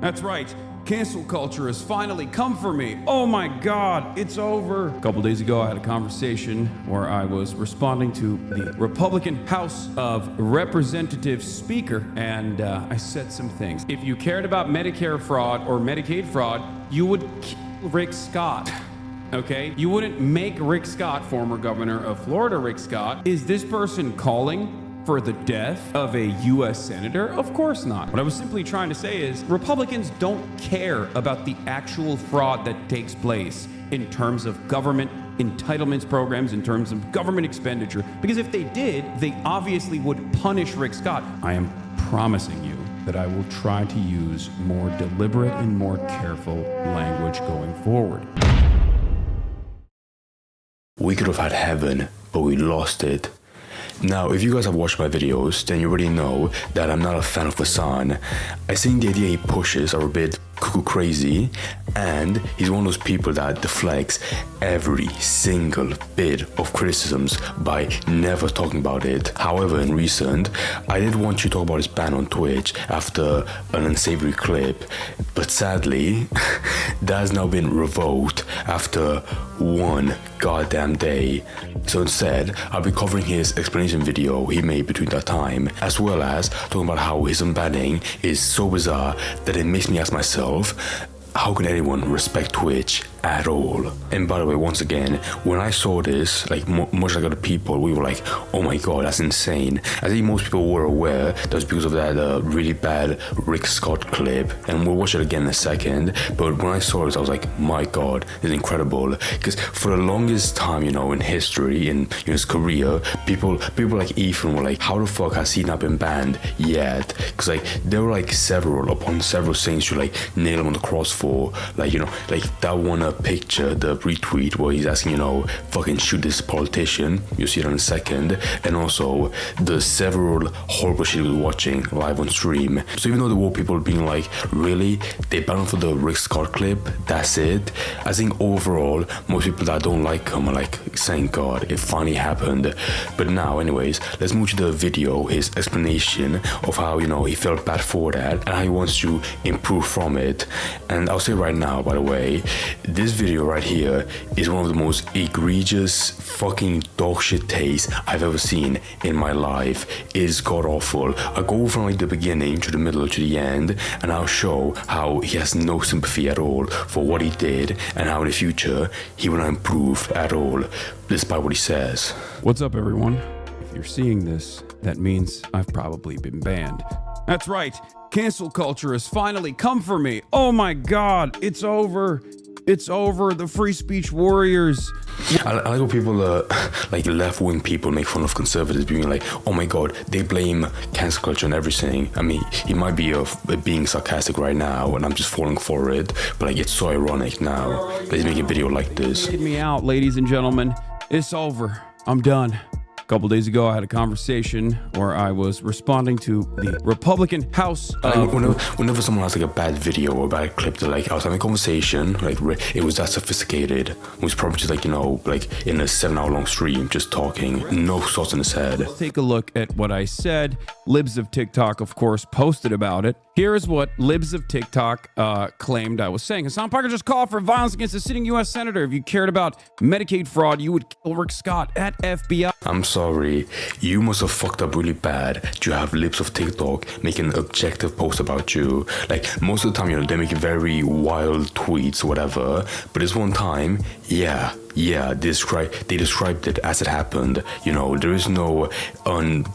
That's right. Cancel culture has finally come for me. Oh my God, it's over. A couple days ago, I had a conversation where I was responding to the Republican House of Representatives Speaker, and I said some things. If you cared about Medicare fraud or Medicaid fraud, you would kill Rick Scott. Okay? You wouldn't make Rick Scott, former governor of Florida, Rick Scott. Is this person calling for the death of a U.S. senator? Of course not. What I was simply trying to say is Republicans don't care about the actual fraud that takes place in terms of government entitlements programs, in terms of government expenditure, because if they did, they obviously would punish Rick Scott. I am promising you that I will try to use more deliberate and more careful language going forward. We could have had heaven, but we lost it. Now, if you guys have watched my videos, then you already know that I'm not a fan of Hasan. I think the idea he pushes are a bit cuckoo crazy, and he's one of those people that deflects every single bit of criticisms by never talking about it. However, in recent, I did want you to talk about his ban on Twitch after an unsavory clip, but sadly, that has now been revoked after one goddamn day. So instead, I'll be covering his explanation video he made between that time, as well as talking about how his unbanning is so bizarre that it makes me ask myself, how can anyone respect Twitch at all? And by the way, once again, when I saw this, like much like other people, we were like, oh my God, that's insane. I think most people were aware that was because of that really bad Rick Scott clip, and we'll watch it again in a second. But when I saw it, I was like, my God, it's incredible. Because for the longest time, in history, in his career, people like Ethan were like, how the fuck has he not been banned yet? Because there were several things to nail him on the cross for, like that one picture, the retweet where he's asking, fucking shoot this politician. You'll see it in a second. And also the several horrible shit he was watching live on stream. So even though there were people being like, really? They banned him for the Rick Scott clip? That's it? I think overall, most people that don't like him are like, thank God, it finally happened. But now, anyways, let's move to the video, his explanation of how, he felt bad for that and how he wants to improve from it. And I'll say right now, by the way, this video right here is one of the most egregious fucking dog shit taste I've ever seen in my life. It is god awful. I'll go from the beginning to the middle to the end, and I'll show how he has no sympathy at all for what he did and how in the future he will not improve at all, despite what he says. What's up, everyone? If you're seeing this, that means I've probably been banned. That's right. Cancel culture has finally come for me. Oh my God, it's over. It's over. The free speech warriors. I like when people, left-wing people make fun of conservatives being like, oh my God, they blame cancel culture and everything. I mean, he might be being sarcastic right now and I'm just falling for it, but it's so ironic now that he's making a video like this. Get me out, ladies and gentlemen. It's over. I'm done. A couple days ago, I had a conversation where I was responding to the Republican House of... Whenever someone has a bad video or a bad clip, I was having a conversation, it was that sophisticated. It was probably just in a 7-hour-long stream, just talking, no thoughts in his head. Let's take a look at what I said. Libs of TikTok, of course, posted about it. Here is what Libs of TikTok claimed I was saying. Hasan Parker just called for violence against a sitting U.S. senator. If you cared about Medicaid fraud, you would kill Rick Scott at FBI. I'm sorry, you must have fucked up really bad to have Libs of TikTok make an objective post about you. Most of the time, they make very wild tweets or whatever, but this one time, yeah, they described it as it happened. There is no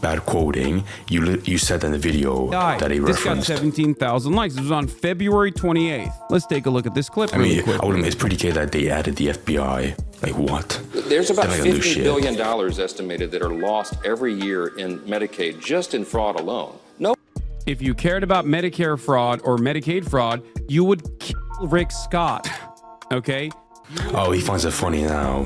bad quoting. You said in the video that he referenced. This got 17,000 likes. It was on February 28th. Let's take a look at this clip really quick. It's pretty clear that they added the FBI. What? There's about $50 billion estimated that are lost every year in Medicaid, just in fraud alone. No. If you cared about Medicare fraud or Medicaid fraud, you would kill Rick Scott. Okay? Oh, he finds it funny now.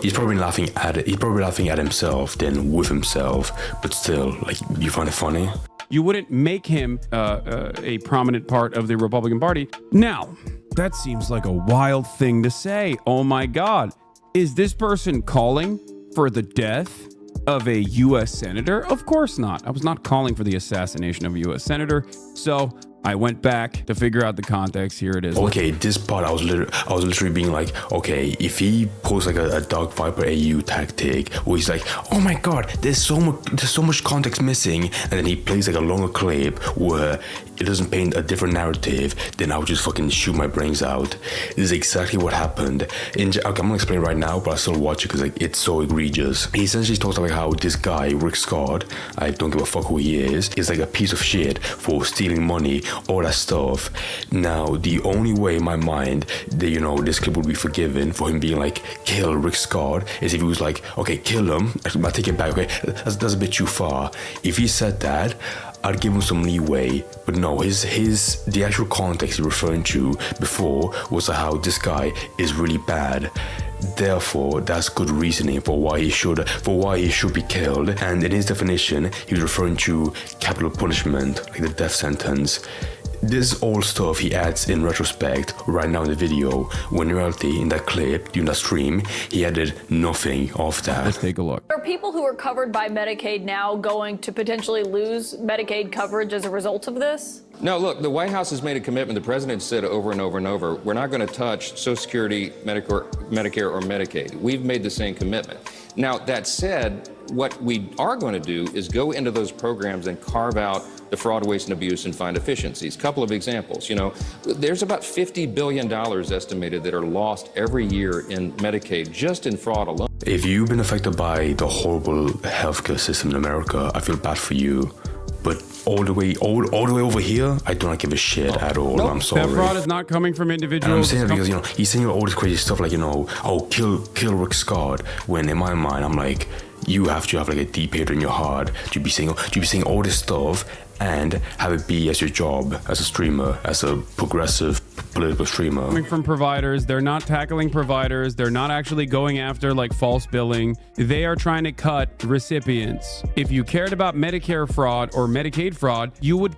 He's probably laughing at it. He's probably laughing at himself, then with himself. But still, you find it funny? You wouldn't make him a prominent part of the Republican Party. Now, that seems like a wild thing to say. Oh my God. Is this person calling for the death of a U.S. senator? Of course not. I was not calling for the assassination of a U.S. senator. So I went back to figure out the context. Here it is. Okay, this part I was literally being like, okay, if he posts like a Dark Viper AU tactic where he's like, oh my god, there's so much context missing, and then he plays like a longer clip where it doesn't paint a different narrative, then I would just fucking shoot my brains out. This is exactly what happened. Okay, I'm gonna explain right now, but I still watch it because like it's so egregious. He essentially talks about how this guy, Rick Scott, I don't give a fuck who he is like a piece of shit for stealing money, all that stuff. Now, the only way in my mind that, you know, this clip would be forgiven for him being like, kill Rick Scott, is if he was like, okay, kill him, I take it back, okay, that's a bit too far. If he said that, I'd give him some leeway, but no, the actual context he's referring to before was how this guy is really bad. Therefore, that's good reasoning for why he should be killed. And in his definition, he was referring to capital punishment, like the death sentence. This is all stuff he adds in retrospect right now in the video, when in reality, in that clip, during that stream, he added nothing of that. Let's take a look. Are people who are covered by Medicaid now going to potentially lose Medicaid coverage as a result of this? No, look, the White House has made a commitment. The president said over and over and over, we're not going to touch Social Security, Medicare, or Medicaid. We've made the same commitment. Now, that said, what we are going to do is go into those programs and carve out the fraud, waste, and abuse and find efficiencies. Couple of examples. You know, there's about $50 billion estimated that are lost every year in Medicaid just in fraud alone. If you've been affected by the horrible healthcare system in America, I feel bad for you. But all the way over here, I do not give a shit at all. Nope. I'm sorry. That fraud is not coming from individuals. And I'm saying it because, you know, he's saying all this crazy stuff like, you know, oh, kill Rick Scott. When in my mind, I'm like, you have to have like a deep hatred in your heart to be saying all this stuff and have it be as your job as a streamer, as a progressive political streamer. Coming from providers, they're not tackling providers. They're not actually going after like false billing. They are trying to cut recipients. If you cared about Medicare fraud or Medicaid fraud, you would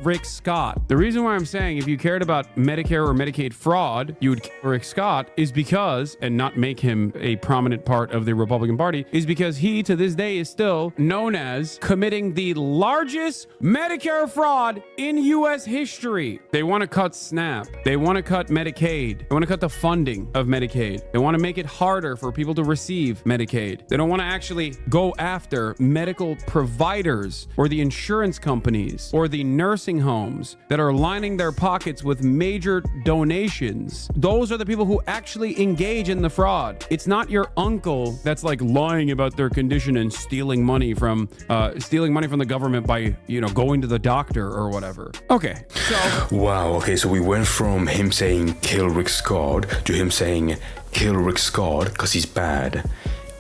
Rick Scott. The reason why I'm saying if you cared about Medicare or Medicaid fraud, you would kill Rick Scott is because, and not make him a prominent part of the Republican Party, is because he to this day is still known as committing the largest Medicare fraud in U.S. history. They want to cut SNAP. They want to cut Medicaid. They want to cut the funding of Medicaid. They want to make it harder for people to receive Medicaid. They don't want to actually go after medical providers or the insurance companies or the nursing homes that are lining their pockets with major donations. Those are the people who actually engage in the fraud. It's not your uncle that's like lying about their condition and stealing money from the government by, you know, going to the doctor or whatever. Okay, so wow. Okay, so we went from him saying kill Rick Scott to him saying kill Rick Scott because he's bad.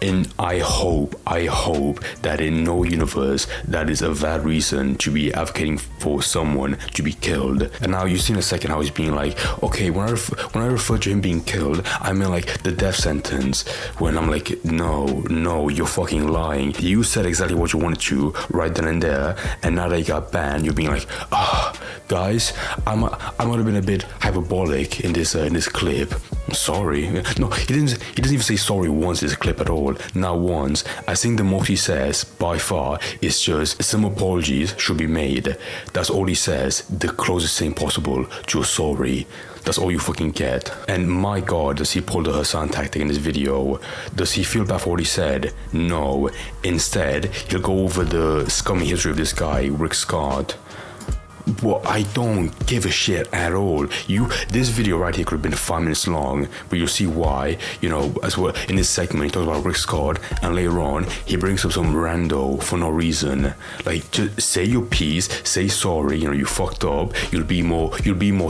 And I hope that in no universe that is a valid reason to be advocating for someone to be killed. And now you see in a second how he's being like, okay, when I refer to him being killed, I mean like the death sentence. When I'm like, no, you're fucking lying. You said exactly what you wanted to right then and there, and now that you got banned, you're being like, guys, I might have been a bit hyperbolic in this clip. I'm sorry. No, he doesn't even say sorry once in this clip at all. Not once. I think the most he says by far is just some apologies should be made. That's all he says. The closest thing possible to a sorry. That's all you fucking get. And my god, does he pull the Hasan tactic in this video? Does he feel bad for what he said? No. Instead, he'll go over the scummy history of this guy, Rick Scott. Well, I don't give a shit at all. This video right here could have been 5 minutes long, but you'll see why. You know, as well in this segment, he talks about Rick Scott, and later on, he brings up some rando for no reason. Like, just say your piece, say sorry. You know, you fucked up. You'll be more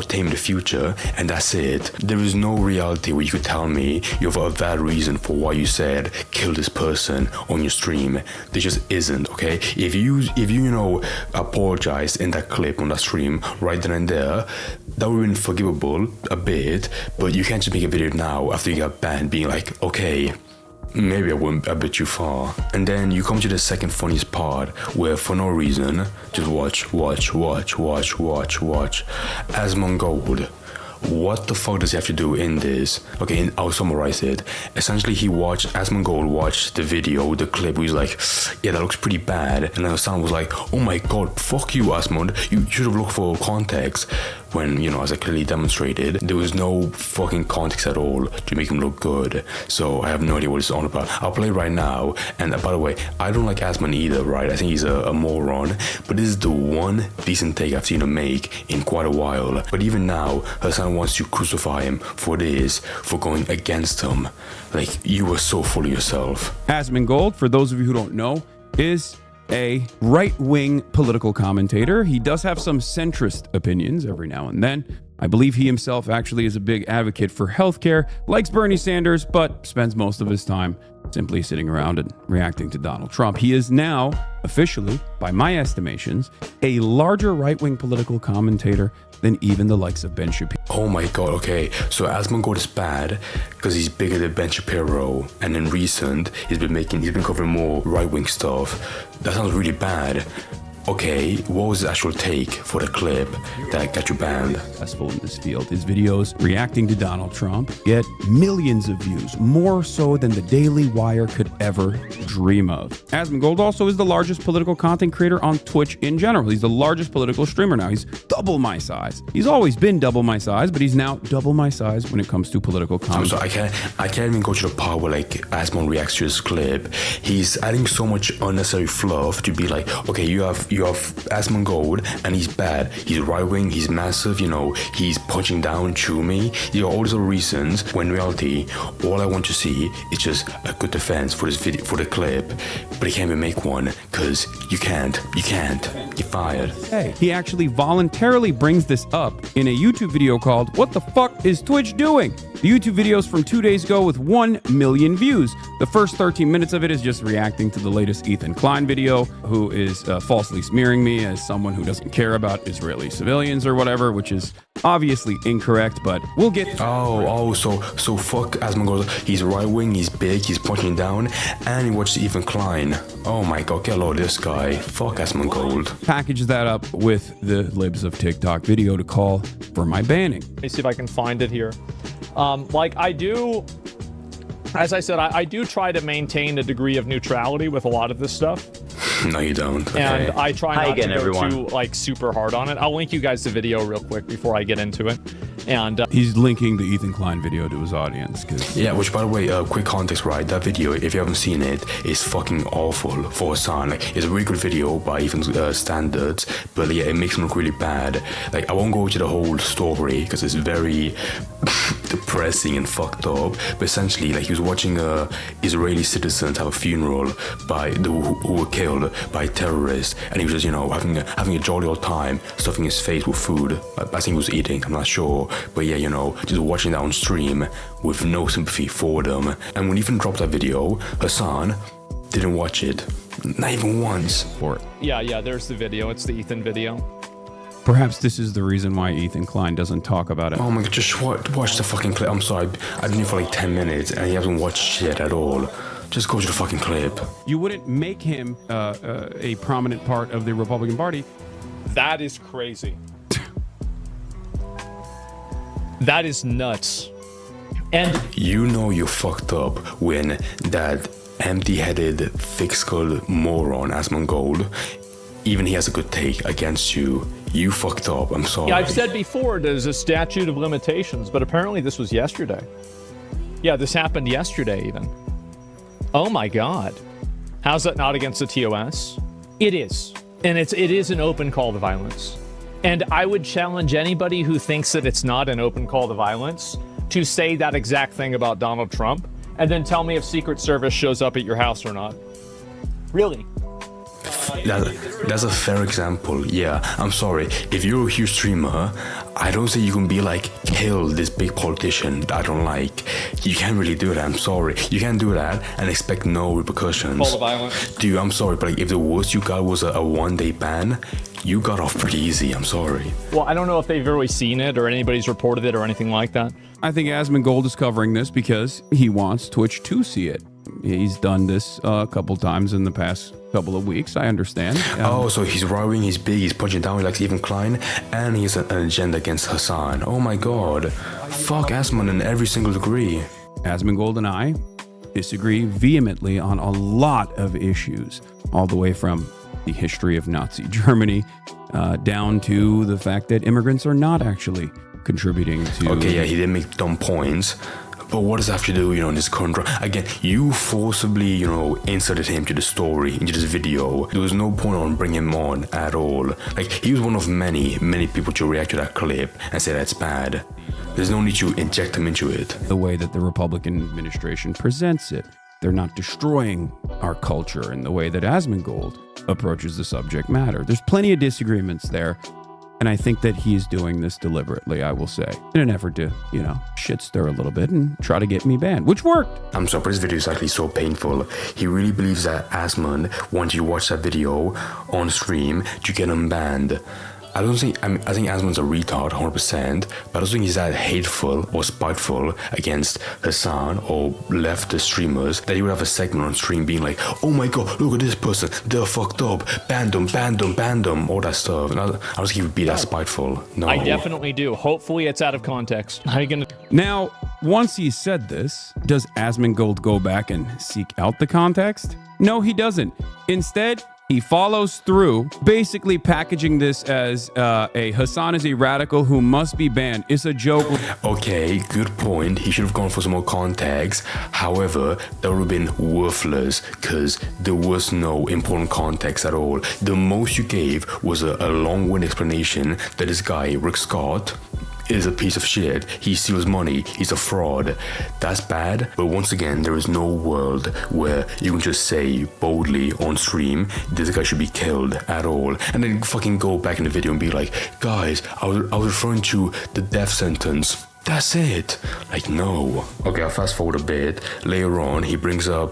tame in the future, and that's it. There is no reality where you could tell me you have a valid reason for why you said kill this person on your stream. There just isn't. Okay, if you apologize in that clip on that stream right then and there, that would have been forgivable a bit, but you can't just make a video now after you got banned being like, okay, maybe I went a bit too far. And then you come to the second funniest part where for no reason, just watch Asmongold what the fuck does he have to do in this? Okay, I'll summarize it. Essentially, Asmongold watched the video, the clip, he was like, yeah, that looks pretty bad. And then Hasan was like, oh my god, fuck you, Asmund. You should have looked for context. When, as I clearly demonstrated, there was no fucking context at all to make him look good. So I have no idea what it's on about. I'll play right now. And by the way, I don't like Asmund either, right? I think he's a moron. But this is the one decent take I've seen him make in quite a while. But even now, Hasan wants to crucify him for this, for going against him. Like, you were so full of yourself. Asmongold, for those of you who don't know, is a right-wing political commentator. He does have some centrist opinions every now and then. I believe he himself actually is a big advocate for healthcare, likes Bernie Sanders, but spends most of his time simply sitting around and reacting to Donald Trump. He is now, officially, by my estimations, a larger right-wing political commentator than even the likes of Ben Shapiro. Oh my god, okay. So Asmongold is bad because he's bigger than Ben Shapiro. And in recent, he's been covering more right-wing stuff. That sounds really bad. Okay, what was the actual take for the clip that got you banned? Successful in this field. His videos reacting to Donald Trump get millions of views, more so than the Daily Wire could ever dream of. Asmongold also is the largest political content creator on Twitch in general. He's the largest political streamer now. He's double my size. He's always been double my size, but he's now double my size when it comes to political content. So I can't even go to the part where like Asmon reacts to his clip. He's adding so much unnecessary fluff to be like, okay, you have Asmongold and he's bad. He's right wing. He's massive. He's punching down Chumi. All these other reasons. When in reality, all I want to see is just a good defense for this video, for the clip. But he can't even make one because you can't. You're fired. Hey, he actually voluntarily brings this up in a YouTube video called "What the fuck is Twitch doing?" The YouTube video is from 2 days ago with 1 million views. The first 13 minutes of it is just reacting to the latest Ethan Klein video, who is falsely smearing me as someone who doesn't care about Israeli civilians or whatever, which is obviously incorrect, but we'll get... So fuck Asmongold. He's right-wing, he's big, he's punching down, and he watches Ethan Klein. Oh my god, get a load of this guy. Fuck Asmongold. Package that up with the libs of TikTok video to call for my banning. Let me see if I can find it here. As I said, I do try to maintain a degree of neutrality with a lot of this stuff. No, you don't. Okay. And I try not to go too super hard on it. I'll link you guys the video real quick before I get into it. And he's linking the Ethan Klein video to his audience. Yeah, which by the way, quick context, right? That video, if you haven't seen it, is fucking awful for Hasan. Like, it's a really good video by Ethan's standards, but yeah, it makes him look really bad. Like, I won't go into the whole story because it's very depressing and fucked up. But essentially, like, he was watching Israeli citizens have a funeral who were killed by terrorists, and he was just, having a jolly old time, stuffing his face with food. I think he was eating, I'm not sure. But yeah, just watching that on stream with no sympathy for them. And when Ethan dropped that video, Hasan didn't watch it. Not even once. Yeah, there's the video. It's the Ethan video. Perhaps this is the reason why Ethan Klein doesn't talk about it. Oh my god, just watch the fucking clip. I'm sorry, I've been here for like 10 minutes and he hasn't watched shit at all. Just go to the fucking clip. You wouldn't make him a prominent part of the Republican Party. That is crazy. That is nuts. And you fucked up when that empty-headed, thick-skulled moron Asmongold, even he has a good take against you. You fucked up. I'm sorry. Yeah, I've said before there's a statute of limitations, but apparently this was yesterday. Yeah, this happened yesterday even. Oh my god. How's that not against the TOS? It is. And it is an open call to violence. And I would challenge anybody who thinks that it's not an open call to violence to say that exact thing about Donald Trump and then tell me if Secret Service shows up at your house or not. Really? That's a fair example. Yeah, I'm sorry. If you're a huge streamer, I don't say you can be like, kill this big politician that I don't like. You can't really do that. I'm sorry. You can't do that and expect no repercussions. Call to violence. Dude, I'm sorry, but like, if the worst you got was a one-day ban, you got off pretty easy. I'm sorry. Well, I don't know if they've really seen it or anybody's reported it or anything like that. I think Asmongold is covering this because he wants Twitch to see it. He's done this a couple times in the past couple of weeks. I understand. Oh, so he's rivaling, he's big, he's punching down, he likes Stephen Klein, and he has an agenda against Hasan. Oh my god. Fuck Asman in every single degree. Asmongold and I disagree vehemently on a lot of issues, all the way from the history of Nazi Germany down to the fact that immigrants are not actually contributing to... Okay, yeah, he did make dumb points. But what does that have to do, in this current... Again, you forcibly, inserted him to the story, into this video. There was no point on bringing him on at all. Like, he was one of many, many people to react to that clip and say that's bad. There's no need to inject him into it. The way that the Republican administration presents it. They're not destroying our culture in the way that Asmongold approaches the subject matter. There's plenty of disagreements there. And I think that he's doing this deliberately, I will say, in an effort to, shit stir a little bit and try to get me banned, which worked. I'm sorry, but this video is actually so painful. He really believes that Asmund wanted you to watch that video on stream to get him banned. I think Asmund's a retard, 100%, but I don't think he's that hateful or spiteful against Hasan or leftist streamers that he would have a segment on stream being like, oh my god, look at this person, they're fucked up, ban them, all that stuff. And I don't think he would be that spiteful. No. I definitely do. Hopefully it's out of context. How are you gonna... Now, once he said this, does Asmongold go back and seek out the context? No, he doesn't. Instead, he follows through, basically packaging this as a Hasan is a radical who must be banned. It's a joke. Okay, good point. He should have gone for some more context. However, that would have been worthless because there was no important context at all. The most you gave was a long-winded explanation that this guy, Rick Scott, is a piece of shit. He steals money. He's a fraud. That's bad. But once again, there is no world where you can just say boldly on stream, this guy should be killed at all. And then fucking go back in the video and be like, guys, I was referring to the death sentence. That's it. Like, no. Okay, I'll fast forward a bit. Later on, he brings a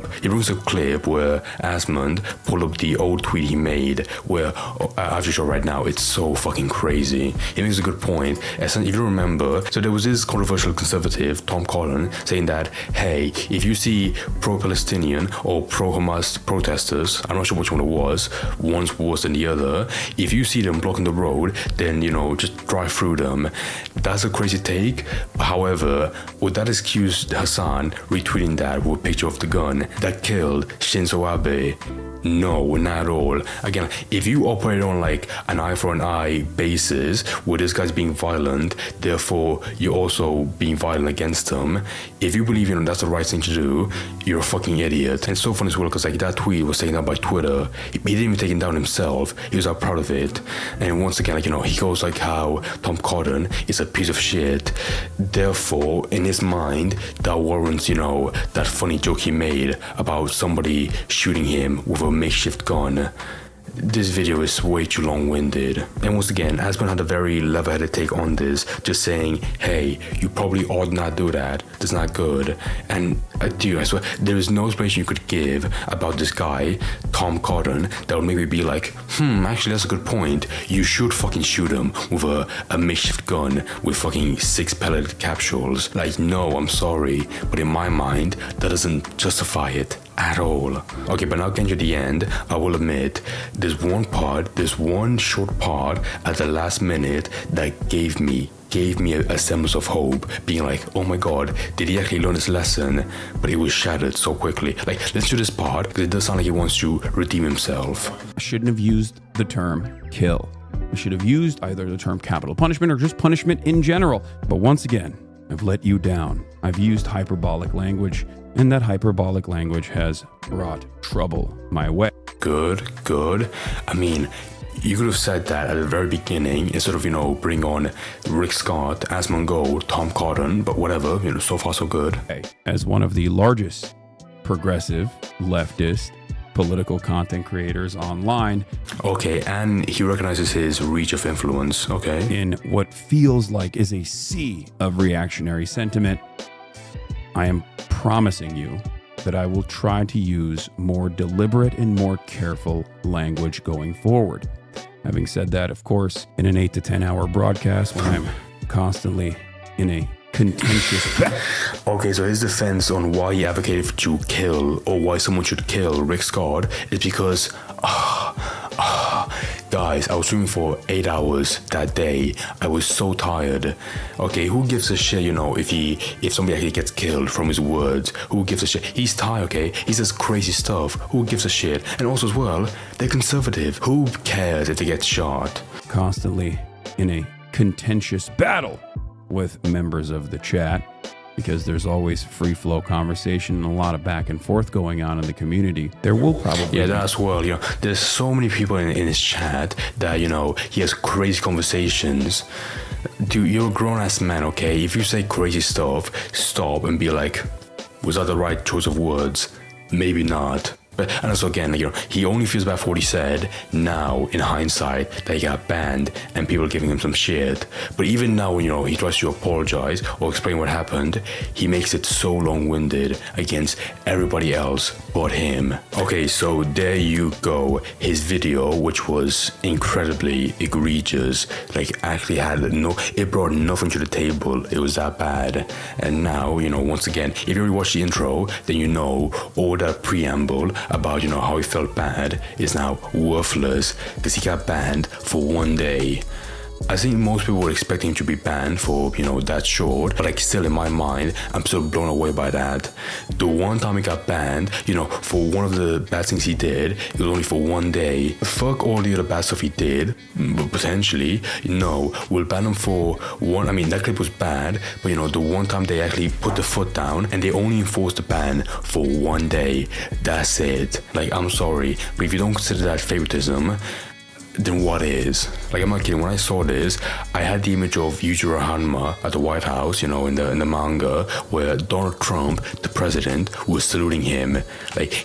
clip where Asmund pulled up the old tweet he made where, I have to show right now, it's so fucking crazy. He makes a good point. If you remember, so there was this controversial conservative, Tom Collin, saying that, hey, if you see pro-Palestinian or pro-Hamas protesters, I'm not sure which one it was, one's worse than the other, if you see them blocking the road, then, just drive through them. That's a crazy take. However, would that excuse Hasan retweeting that with a picture of the gun that killed Shinzo Abe? No, not at all. Again, if you operate on like an eye for an eye basis, where this guy's being violent, therefore you're also being violent against him, if you believe that's the right thing to do, you're a fucking idiot. And it's so funny as well because like that tweet was taken down by Twitter. He didn't even take it down himself. He was out proud of it. And once again, he goes like how Tom Cotton is a piece of shit. Therefore, in his mind, that warrants, that funny joke he made about somebody shooting him with a makeshift gun. This video is way too long-winded. And once again, Asmund had a very level-headed take on this, just saying, hey, you probably ought not do that. That's not good. And I swear, there is no explanation you could give about this guy, Tom Cotton, that would maybe be like, actually that's a good point. You should fucking shoot him with a makeshift gun with fucking 6 pellet capsules. Like, no, I'm sorry, but in my mind, that doesn't justify it at all. Okay, but now getting to the end, I will admit, there's one short part at the last minute that gave me a semblance of hope, being like, oh my god, did he actually learn his lesson? But it was shattered so quickly. Like, let's do this part, because it does sound like he wants to redeem himself. I shouldn't have used the term kill. I should have used either the term capital punishment or just punishment in general. But once again, I've let you down. I've used hyperbolic language, and that hyperbolic language has brought trouble my way. Good. I mean, you could have said that at the very beginning instead of, bring on Rick Scott, Asmongold, Tom Cotton, but whatever, so far so good. As one of the largest progressive, leftist, political content creators online. Okay, and he recognizes his reach of influence, okay? In what feels like is a sea of reactionary sentiment, I am promising you that I will try to use more deliberate and more careful language going forward. Having said that, of course, in an 8 to 10 hour broadcast when I'm constantly in a contentious battle. Okay, so his defense on why he advocated to kill, or why someone should kill Rick Scott, is because, guys, I was streaming for 8 hours that day. I was so tired. Okay, who gives a shit, if somebody actually gets killed from his words? Who gives a shit? He's tired, okay? He says crazy stuff. Who gives a shit? And also as well, they're conservative. Who cares if they get shot? Constantly in a contentious battle with members of the chat, because there's always free flow conversation and a lot of back and forth going on in the community. There will probably that as well. There's so many people in his chat that he has crazy conversations. Dude, you're a grown-ass man, okay? If you say crazy stuff, stop and be like, was that the right choice of words? Maybe not. And also again, he only feels bad for what he said now in hindsight that he got banned and people are giving him some shit. But even now when he tries to apologize or explain what happened, he makes it so long-winded against everybody else but him. Okay, so there you go. His video, which was incredibly egregious, actually it brought nothing to the table. It was that bad. And now, once again, if you already watched the intro, then all that preamble about how he felt bad is now worthless because he got banned for 1 day. I think most people were expecting him to be banned for, that short, but still in my mind, I'm still blown away by that. The one time he got banned, for one of the bad things he did, it was only for 1 day. Fuck all the other bad stuff he did, but potentially, no, we'll ban him for one. I mean, that clip was bad, but the one time they actually put the foot down and they only enforced the ban for 1 day. That's it. I'm sorry, but if you don't consider that favoritism, then what is? I'm not kidding. When I saw this, I had the image of Yujiro Hanma at the White House, in the manga, where Donald Trump, the president, was saluting him.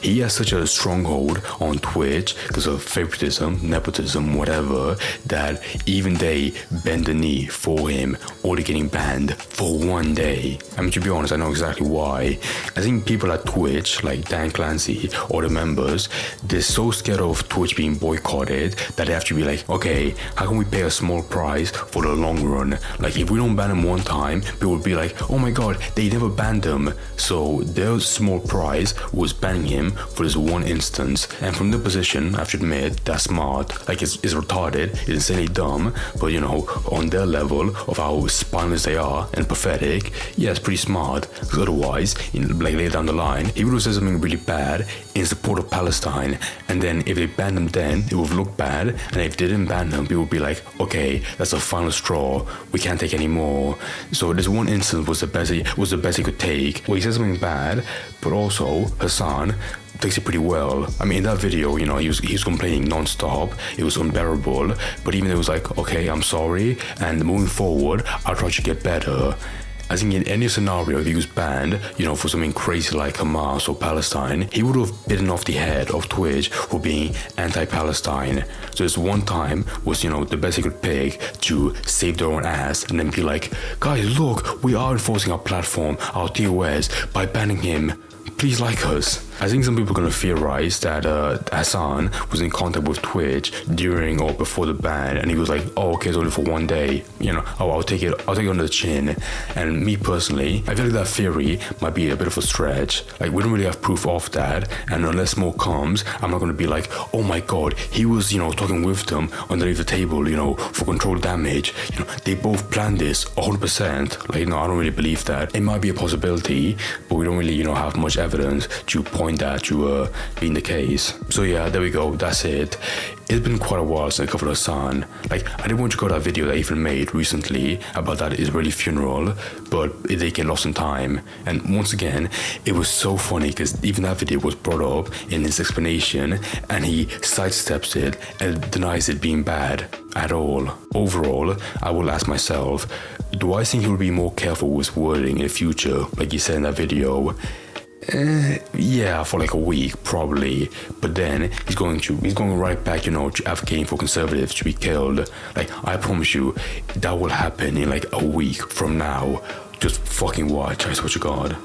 He has such a stronghold on Twitch because of favoritism, nepotism, whatever, that even they bend the knee for him, or they're getting banned for 1 day. I mean, to be honest, I know exactly why. I think people at Twitch, like Dan Clancy or the members, they're so scared of Twitch being boycotted that they have to be like, okay, how can we pay a small price for the long run? If we don't ban them one time, people would be like, oh my god, they never banned him. So their small price was banning him for this one instance. And from their position, I have to admit, that's smart. It's retarded, it's insanely dumb, but on their level of how spineless they are and pathetic, yeah, it's pretty smart. Because otherwise, later down the line, he would have said something really bad in support of Palestine, and then if they banned him then, it would look bad. And if they didn't ban him, people would be like, okay, that's the final straw. We can't take any more. So this one instance was the best he could take. Well, he said something bad, but also Hasan takes it pretty well. I mean, in that video, he was complaining non-stop. It was unbearable. But even though it was like, okay, I'm sorry, and moving forward, I'll try to get better. I think in any scenario, if he was banned, for something crazy like Hamas or Palestine, he would have bitten off the head of Twitch for being anti-Palestine. So this one time was, the best he could pick to save their own ass and then be like, guys, look, we are enforcing our platform, our TOS, by banning him. Please like us. I think some people are going to theorize that Hasan was in contact with Twitch during or before the ban, and he was like, oh, okay, it's only for 1 day. I'll take it on the chin. And me personally, I feel like that theory might be a bit of a stretch. We don't really have proof of that, and unless more comes, I'm not going to be like, oh my god, he was, talking with them underneath the table, for control damage. They both planned this 100%. I don't really believe that. It might be a possibility, but we don't really, have much evidence to point that to being the case. So yeah, there we go. That's it. It's been quite a while since I covered Hasan. I didn't want to go to that video that Ethan made recently about that Israeli funeral, but it did get lost in time. And once again, it was so funny because even that video was brought up in his explanation, and he sidesteps it and denies it being bad at all. Overall, I will ask myself, do I think he will be more careful with wording in the future, like he said in that video? Yeah, for a week probably, but then he's going right back, to advocating for conservatives to be killed. I promise you, that will happen in a week from now. Just fucking watch, I swear to God.